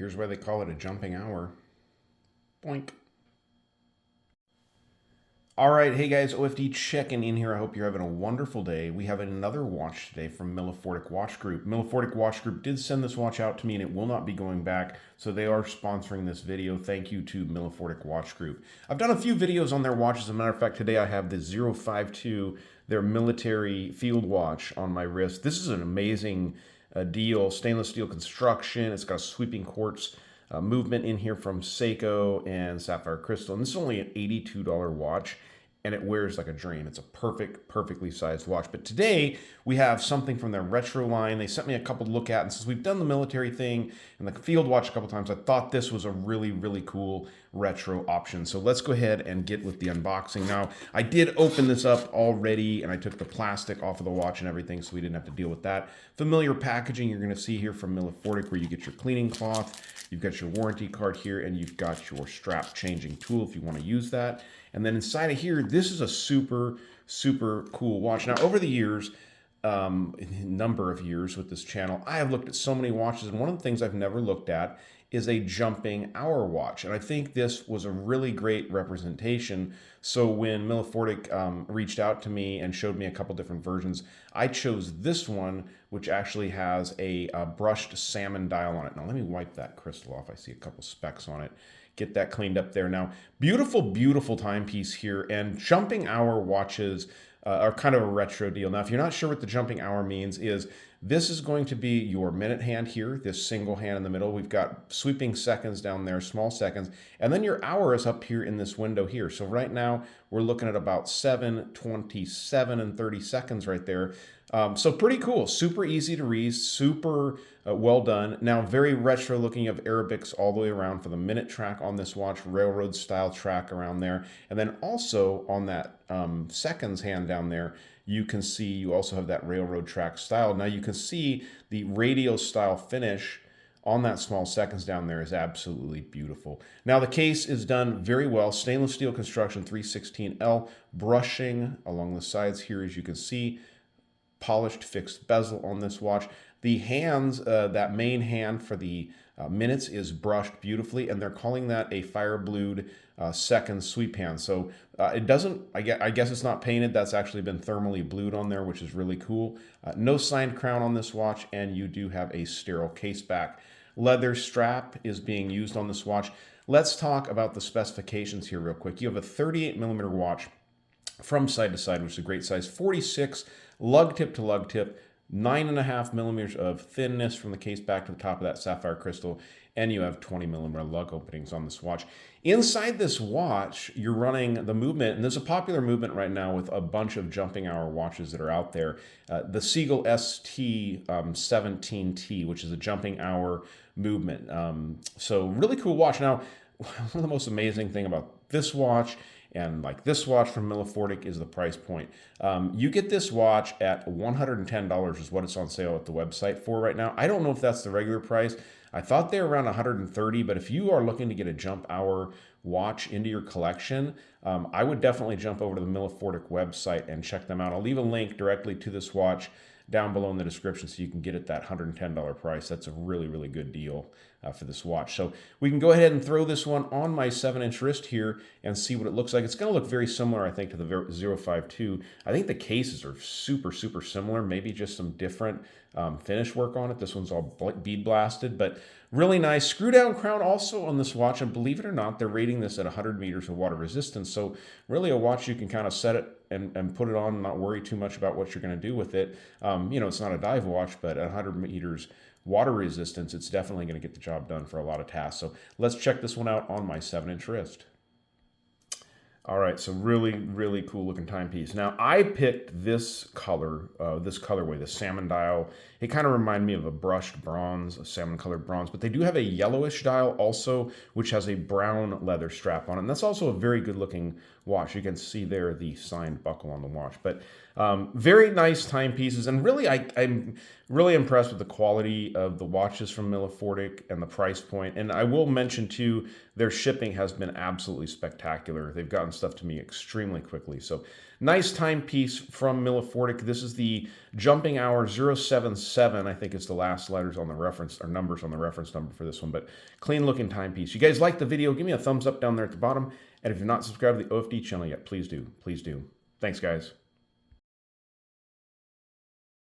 Here's why they call it a jumping hour. Boink. All right, hey guys, OFD checking in here. I hope you're having a wonderful day. We have another watch today from Millifortic Watch Group. Millifortic Watch Group did send this watch out to me and it will not be going back, so they are sponsoring this video. Thank you to Millifortic Watch Group. I've done a few videos on their watches. As a matter of fact, today I have the 052, their military field watch on my wrist. This is an amazing deal, stainless steel construction. It's got a sweeping quartz movement in here from Seiko and Sapphire Crystal. And this is only an $82 watch and it wears like a dream. It's a perfectly sized watch. But today we have something from their retro line. They sent me a couple to look at, and since we've done the military thing and the field watch a couple times, I thought this was a really cool retro option. So let's go ahead and get with the unboxing. Now, I did open this up already and I took the plastic off of the watch and everything, so we didn't have to deal with that. Familiar packaging you're gonna see here from Millifortic, where you get your cleaning cloth, you've got your warranty card here, and you've got your strap changing tool if you want to use that. And then inside of here, this is a super cool watch. Now, over the years, number of years with this channel, I have looked at so many watches, and one of the things I've never looked at is a jumping hour watch. And I think this was a really great representation. So when Millifortic reached out to me and showed me a couple different versions, I chose this one, which actually has a brushed salmon dial on it. Now let me wipe that crystal off. I see a couple specks on it. Get that cleaned up there. Now, beautiful timepiece here. And jumping hour watches are kind of a retro deal. Now, if you're not sure what the jumping hour means, is this is going to be your minute hand here, this single hand in the middle. We've got sweeping seconds down there, small seconds, and then your hour is up here in this window here. So right now we're looking at about 7:27 and 30 seconds right there. So pretty cool, super easy to read, super well done. Now very retro looking, of Arabics all the way around for the minute track on this watch, railroad style track around there. And then also on that seconds hand down there, you can see you also have that railroad track style. Now you can see the radial style finish on that small seconds down there is absolutely beautiful. Now the case is done very well. Stainless steel construction, 316L, brushing along the sides here, as you can see. Polished fixed bezel on this watch. The hands, that main hand for the minutes is brushed beautifully, and they're calling that a fire blued second sweep hand. So it doesn't, I guess it's not painted. That's actually been thermally blued on there, which is really cool. No signed crown on this watch, and you do have a sterile case back. Leather strap is being used on this watch. Let's talk about the specifications here real quick. You have a 38mm watch from side to side, which is a great size, 46 lug tip to lug tip, 9.5mm of thinness from the case back to the top of that sapphire crystal, and you have 20mm lug openings on this watch. Inside this watch, you're running the movement, and there's a popular movement right now with a bunch of jumping hour watches that are out there. The Seagull ST17T, which is a jumping hour movement. So really cool watch. Now, one of the most amazing thing about this watch, and like this watch from Millifortic, is the price point. You get this watch at $110 is what it's on sale at the website for right now. I don't know if that's the regular price. I thought they were around $130, but if you are looking to get a jump hour watch into your collection, I would definitely jump over to the Millifortic website and check them out. I'll leave a link directly to this watch down below in the description so you can get it that $110 price. That's a really good deal for this watch. So we can go ahead and throw this one on my 7-inch wrist here and see what it looks like. It's going to look very similar, I think, to the 052. I think the cases are super similar, maybe just some different finish work on it. This one's all bead blasted, but really nice. Screw down crown also on this watch, and believe it or not, they're rating this at 100 meters of water resistance. So really a watch you can kind of set it and put it on and not worry too much about what you're going to do with it. It's not a dive watch, but at 100 meters water resistance, it's definitely going to get the job done for a lot of tasks. So let's check this one out on my 7-inch wrist. All right, so really cool looking timepiece. Now I picked this color, this colorway, the salmon dial. It kind of reminded me of a brushed bronze, a salmon colored bronze, but they do have a yellowish dial also, which has a brown leather strap on it. And that's also a very good looking watch. You can see there the signed buckle on the watch, but very nice timepieces. And really, I'm really impressed with the quality of the watches from Millifortic and the price point. And I will mention too, their shipping has been absolutely spectacular. They've gotten stuff to me extremely quickly. So nice timepiece from Millifortic. This is the Jumping Hour 077. I think it's the last letters on the reference, or numbers on the reference number for this one, but clean looking timepiece. You guys like the video, give me a thumbs up down there at the bottom. And if you're not subscribed to the OFD channel yet, please do. Please do. Thanks, guys.